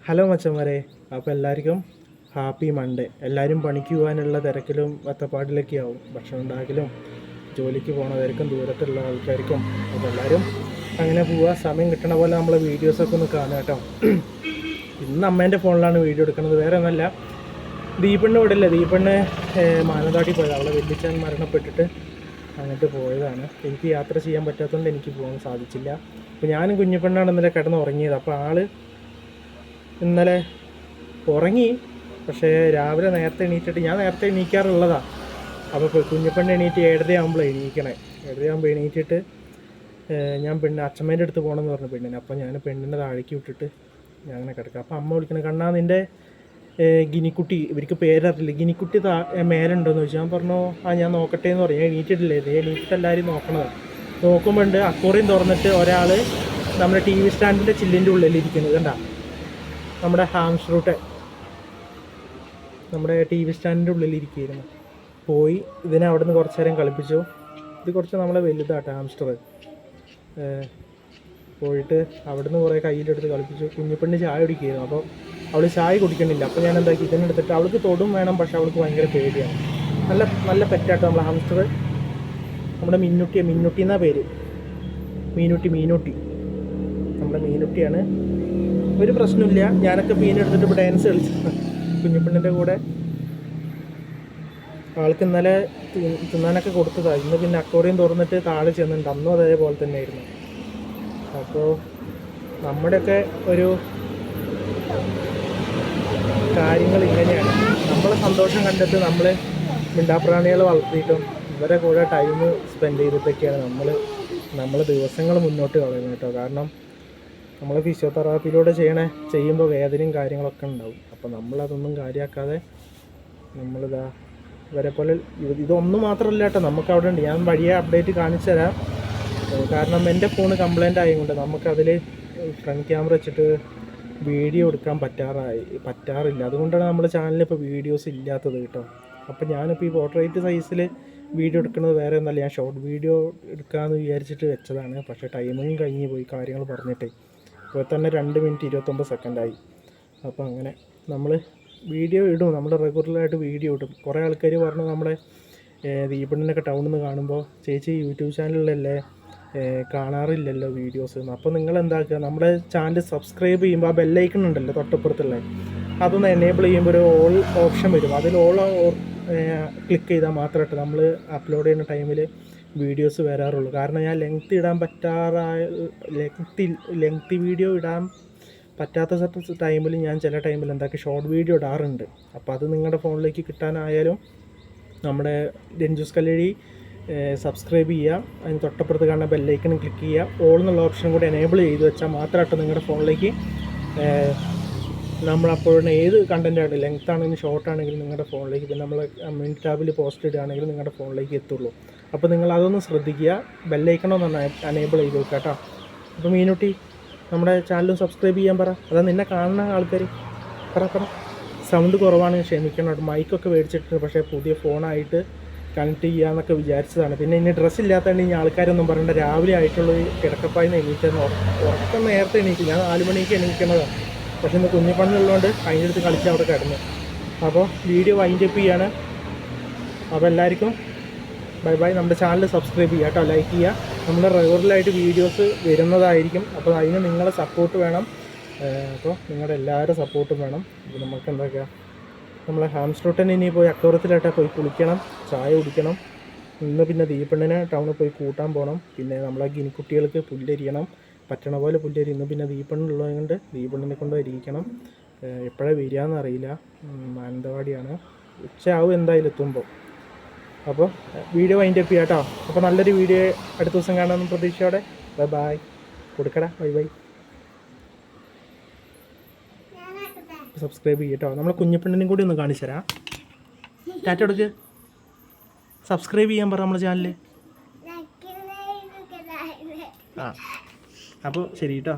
Hello മച്ചന്മാരെ, അപ്പോൾ എല്ലാവർക്കും ഹാപ്പി മൺഡേ. എല്ലാവരും പണിക്ക് പോകാനുള്ള തിരക്കിലും ഒറ്റപ്പാടിലൊക്കെ ആവും. ഭക്ഷണം ഉണ്ടാക്കലും ജോലിക്ക് പോകണവർക്കും ദൂരത്തുള്ള ആൾക്കാർക്കും അപ്പോൾ എല്ലാവരും അങ്ങനെ പോവുക. സമയം കിട്ടണ പോലെ നമ്മളെ വീഡിയോസൊക്കെ ഒന്ന് കാണുക കേട്ടോ. ഇന്ന് അമ്മേൻ്റെ ഫോണിലാണ് വീഡിയോ എടുക്കുന്നത്. വേറെ ഒന്നല്ല, ദീപണ്ണ് ഇവിടെ ഇല്ല. ദീപണ്ണ് മാനന്തവാടി പോയത്. അവളെ വെല്ലിച്ചാൻ മരണപ്പെട്ടിട്ട് അങ്ങോട്ട് പോയതാണ്. എനിക്ക് യാത്ര ചെയ്യാൻ പറ്റാത്തതുകൊണ്ട് എനിക്ക് പോകാൻ സാധിച്ചില്ല. അപ്പോൾ ഞാനും കുഞ്ഞിപ്പെണ്ണാണ് ഇന്നലെ കിടന്ന് ഉറങ്ങിയത്. അപ്പോൾ ഇന്നലെ ഉറങ്ങി, പക്ഷേ രാവിലെ നേരത്തെ എണീറ്റിട്ട് ഞാൻ നേരത്തെ എണീക്കാറുള്ളതാണ്. അപ്പോൾ കുഞ്ഞിപ്പെണ്ണ് എണീറ്റ് 7:30 ആകുമ്പോൾ എണീക്കണേ. 7:30 ആകുമ്പോൾ എണീറ്റിട്ട് ഞാൻ അച്ഛമ്മേൻ്റെ അടുത്ത് പോകണമെന്ന് പറഞ്ഞു പെണ്ണിനെ. അപ്പോൾ ഞാൻ പെണ്ണിനെ താഴേക്ക് വിട്ടിട്ട് ഞാൻ അങ്ങനെ കിടക്കാം. അപ്പോൾ അമ്മ വിളിക്കണം, കണ്ണാ നിൻ്റെ ഗിനിക്കുട്ടി, ഇവർക്ക് പേരറിയില്ല, ഗിനിക്കുട്ടി മേലുണ്ടോയെന്ന് ചോദിച്ചു. ഞാൻ പറഞ്ഞു ഞാൻ നോക്കട്ടെ എന്ന് പറഞ്ഞു. ഞാൻ എണീറ്റിട്ടില്ലേ, എണീറ്റിട്ട് എല്ലാവരും നോക്കണതാണ്. നോക്കുമ്പോണ്ട് അക്വേറിയം തുറന്നിട്ട് ഒരാൾ നമ്മുടെ TV സ്റ്റാൻഡിൻ്റെ ചില്ലിൻ്റെ ഉള്ളിലിരിക്കുന്നത് കണ്ടാ. നമ്മുടെ ഹാംസ്റ്റർ നമ്മുടെ TV സ്റ്റാൻഡിൻ്റെ ഉള്ളിലിരിക്കുകയായിരുന്നു. പോയി ഇതിനെ അവിടെ നിന്ന് കുറച്ച് നേരം കളിപ്പിച്ചു. ഇത് കുറച്ച് നമ്മളെ വലുതാട്ടോ ഹാംസ്റ്റർ. പോയിട്ട് അവിടെ നിന്ന് കുറേ കയ്യിലെടുത്ത് കളിപ്പിച്ചു. കുഞ്ഞിപ്പെണ്ണ് ചായ കുടിക്കുകയായിരുന്നു. അപ്പോൾ അവൾ ചായ കുടിക്കണില്ല. അപ്പോൾ ഞാൻ എന്താക്കി, ഇതിനെടുത്തിട്ട് അവൾക്ക് തൊടും വേണം, പക്ഷേ അവൾക്ക് ഭയങ്കര പേടിയാണ്. നല്ല പെറ്റാട്ടോ നമ്മളെ ഹാംസ്റ്റർ. നമ്മുടെ മിന്നുട്ടി എന്നാ പേര്. മീനുട്ടി നമ്മുടെ മീനുട്ടിയാണ്. ഒരു പ്രശ്നമില്ല. ഞാനൊക്കെ മീനെടുത്തിട്ട് ഇപ്പോൾ ഡാൻസ് കളിച്ചു കുഞ്ഞിപ്പെണ്ണിൻ്റെ കൂടെ. ആൾക്ക് ഇന്നലെ തിന്നാനൊക്കെ കൊടുത്തതാണ്. ഇന്ന് പിന്നെ അക്വേറിയം തുറന്നിട്ട് താഴെ ചെന്നിട്ടുണ്ട്. അന്നും അതേപോലെ തന്നെ ആയിരുന്നു. അപ്പോൾ നമ്മുടെയൊക്കെ ഒരു കാര്യങ്ങൾ ഇങ്ങനെയാണ്. നമ്മളെ സന്തോഷം കണ്ടിട്ട് നമ്മൾ മിണ്ടാപ്രാണികളെ വളർത്തിയിട്ടും ഇവരെ കൂടെ ടൈം സ്പെൻഡ് ചെയ്തിട്ടൊക്കെയാണ് നമ്മൾ ദിവസങ്ങൾ മുന്നോട്ട് കളയുന്നത് കേട്ടോ. കാരണം നമ്മൾ ഫിസിയോതെറാപ്പിയിലൂടെ ചെയ്യുമ്പോൾ വേദനയും കാര്യങ്ങളൊക്കെ ഉണ്ടാവും. അപ്പോൾ നമ്മളതൊന്നും കാര്യമാക്കാതെ ഇവരെ പോലെ ഇതൊന്നും മാത്രമല്ല കേട്ടോ, നമുക്ക് അവിടെ ഉണ്ട്. ഞാൻ വഴിയെ അപ്ഡേറ്റ് കാണിച്ചു തരാം. കാരണം എൻ്റെ ഫോണ് കംപ്ലൈൻ്റ് ആയതുകൊണ്ട് നമുക്കതിൽ ഫ്രണ്ട് ക്യാമറ വെച്ചിട്ട് വീഡിയോ എടുക്കാൻ പറ്റാറില്ല. അതുകൊണ്ടാണ് നമ്മുടെ ചാനലിൽ ഇപ്പോൾ വീഡിയോസ് ഇല്ലാത്തത് കേട്ടോ. അപ്പോൾ ഞാനിപ്പോൾ ഈ പോർട്രേറ്റ് സൈസിൽ വീഡിയോ എടുക്കുന്നത് വേറെ ഒന്നല്ല, ഞാൻ ഷോർട്ട് വീഡിയോ എടുക്കാമെന്ന് വിചാരിച്ചിട്ട് വെച്ചതാണ്. പക്ഷേ ടൈമിങ് കഴിഞ്ഞ് പോയി കാര്യങ്ങൾ പറഞ്ഞിട്ടേ. ഇപ്പോൾ തന്നെ 2 മിനിറ്റ് 29 സെക്കൻഡായി. അപ്പോൾ അങ്ങനെ നമ്മൾ വീഡിയോ ഇടും, നമ്മൾ റെഗുലറായിട്ട് വീഡിയോ ഇടും. കുറേ ആൾക്കാർ പറഞ്ഞു നമ്മുടെ ദീപണ്ണിനൊക്കെ ടൗണിൽ നിന്ന് കാണുമ്പോൾ, ചേച്ചി യൂട്യൂബ് ചാനലിലല്ലേ കാണാറില്ലല്ലോ വീഡിയോസ് എന്ന്. അപ്പോൾ നിങ്ങൾ എന്താക്കുക, നമ്മുടെ ചാനൽ സബ്സ്ക്രൈബ് ചെയ്യുമ്പോൾ ആ ബെല്ലൈക്കൺ ഉണ്ടല്ലോ തൊട്ടപ്പുറത്തുള്ള, അതൊന്ന് എനേബിൾ ചെയ്യുമ്പോൾ ഒരു ഓൾ ഓപ്ഷൻ വരും. അതിൽ ഓൾ ക്ലിക്ക് ചെയ്താൽ മാത്രമായിട്ട് നമ്മൾ അപ്ലോഡ് ചെയ്യുന്ന ടൈമിൽ വീഡിയോസ് വരാറുള്ളൂ. കാരണം ഞാൻ ലെങ്തി വീഡിയോ ഇടാൻ പറ്റാത്ത ടൈമിൽ ഞാൻ ചില ടൈമിൽ എന്താക്കി ഷോർട്ട് വീഡിയോ ഇടാറുണ്ട്. അപ്പോൾ അത് നിങ്ങളുടെ ഫോണിലേക്ക് കിട്ടാനായാലും നമ്മുടെ രഞ്ജൂസ് കല്ലേടി സബ്സ്ക്രൈബ് ചെയ്യുക. അതിന് തൊട്ടപ്പുറത്ത് കാണുന്ന ബെല്ലൈക്കൺ ക്ലിക്ക് ചെയ്യുക. ഓൾ എന്നുള്ള ഓപ്ഷൻ കൂടി എനേബിൾ ചെയ്ത് വെച്ചാൽ മാത്രമായിട്ട് നിങ്ങളുടെ ഫോണിലേക്ക് നമ്മളപ്പോൾ ഏത് കണ്ടൻറ്റാണ്, ലെങ്ത് ആണെങ്കിലും ഷോർട്ട് ആണെങ്കിലും നിങ്ങളുടെ ഫോണിലേക്ക്, പിന്നെ നമ്മൾ കമ്മ്യൂണിറ്റി ടാബിൽ പോസ്റ്റ് ഇടുകയാണെങ്കിൽ നിങ്ങളുടെ ഫോണിലേക്ക് എത്തുള്ളൂ. അപ്പോൾ നിങ്ങൾ അതൊന്ന് ശ്രദ്ധിക്കുക. ബെല്ലൈക്കണൊന്ന് എനേബിൾ ചെയ്ത് വെക്കുക കേട്ടോ. അപ്പോൾ മീനുട്ടി നമ്മുടെ ചാനലും സബ്സ്ക്രൈബ് ചെയ്യാൻ പറ. അതാ നിന്നെ കാണുന്ന ആൾക്കാർ പറ. സൗണ്ട് കുറവാണ്, ക്ഷമിക്കണം. മൈക്കൊക്കെ മേടിച്ചിട്ടുണ്ട്, പക്ഷേ പുതിയ ഫോണായിട്ട് കണക്ട് ചെയ്യാമെന്നൊക്കെ വിചാരിച്ചതാണ്. പിന്നെ ഇനി ഡ്രസ്സ് ഇല്ലാത്തതുകൊണ്ട് ഇനി ആൾക്കാരൊന്നും പറയണ്ട. രാവിലെ ആയിട്ടുള്ള കിടക്കപ്പായിന്ന് എണീറ്റാൽ ഉറക്കം നേരത്തെ എണീക്കും. ഞാൻ 4 മണിക്ക് എണീക്കുന്നതാണ്. പക്ഷെ ഇന്ന് കുഞ്ഞിപ്പണ്ണുള്ളതുകൊണ്ട് അതിൻ്റെ അടുത്ത് കളിച്ച് അവിടെ കിടന്നു. അപ്പോൾ വീഡിയോ വൈൻഡപ്പ് ചെയ്യാണ്. അപ്പോൾ എല്ലാവർക്കും ബൈ. നമ്മുടെ ചാനൽ സബ്സ്ക്രൈബ് ചെയ്യുക കേട്ടോ, ലൈക്ക് ചെയ്യുക. നമ്മൾ റെഗുലറായിട്ട് വീഡിയോസ് വരുന്നതായിരിക്കും. അപ്പോൾ അതിന് നിങ്ങളെ സപ്പോർട്ട് വേണം. അപ്പോൾ നിങ്ങളുടെ എല്ലാവരും സപ്പോർട്ടും വേണം. അപ്പോൾ നമുക്ക് എന്തൊക്കെയാണ്, നമ്മളെ ഹാംസ്റ്റർ ഇനി പോയി അക്വേറിയത്തിലായിട്ടാണ് പോയി കുളിക്കണം, ചായ കുടിക്കണം. ഇന്ന് പിന്നെ ദീപണ്ണിനെ ടൗണിൽ പോയി കൂട്ടാൻ പോകണം. പിന്നെ നമ്മളെ ഗിനിക്കുട്ടികൾക്ക് പുല്ലരിയണം, പറ്റണ പോലെ പുല്ലരി. ഇന്ന് പിന്നെ ദീപണ്ണുള്ളത് കൊണ്ട് ദീപണ്ണിനെ കൊണ്ട് ഇരിക്കണം. എപ്പോഴാണ് വരികയെന്ന് അറിയില്ല. മാനന്തവാടിയാണ്, ഉച്ചയാവും എന്തായാലും എത്തുമ്പോൾ. അപ്പോൾ വീഡിയോ വൈൻഡപ്പ് ചെയ്യാം കേട്ടോ. അപ്പോൾ നല്ലൊരു വീഡിയോ അടുത്ത ദിവസം കാണാമെന്ന് പ്രതീക്ഷയോടെ ബൈ. കൊടുക്കടാ, ബൈ. സബ്സ്ക്രൈബ് ചെയ്യട്ടോ. നമ്മളെ കുഞ്ഞിപ്പെണ്ണിനും കൂടി ഒന്ന് കാണിച്ചു തരാം. ടാറ്റ കൊടുക്ക്. സബ്സ്ക്രൈബ് ചെയ്യാൻ പറ നമ്മളെ ചാനൽ. അപ്പോൾ ശരി കേട്ടോ.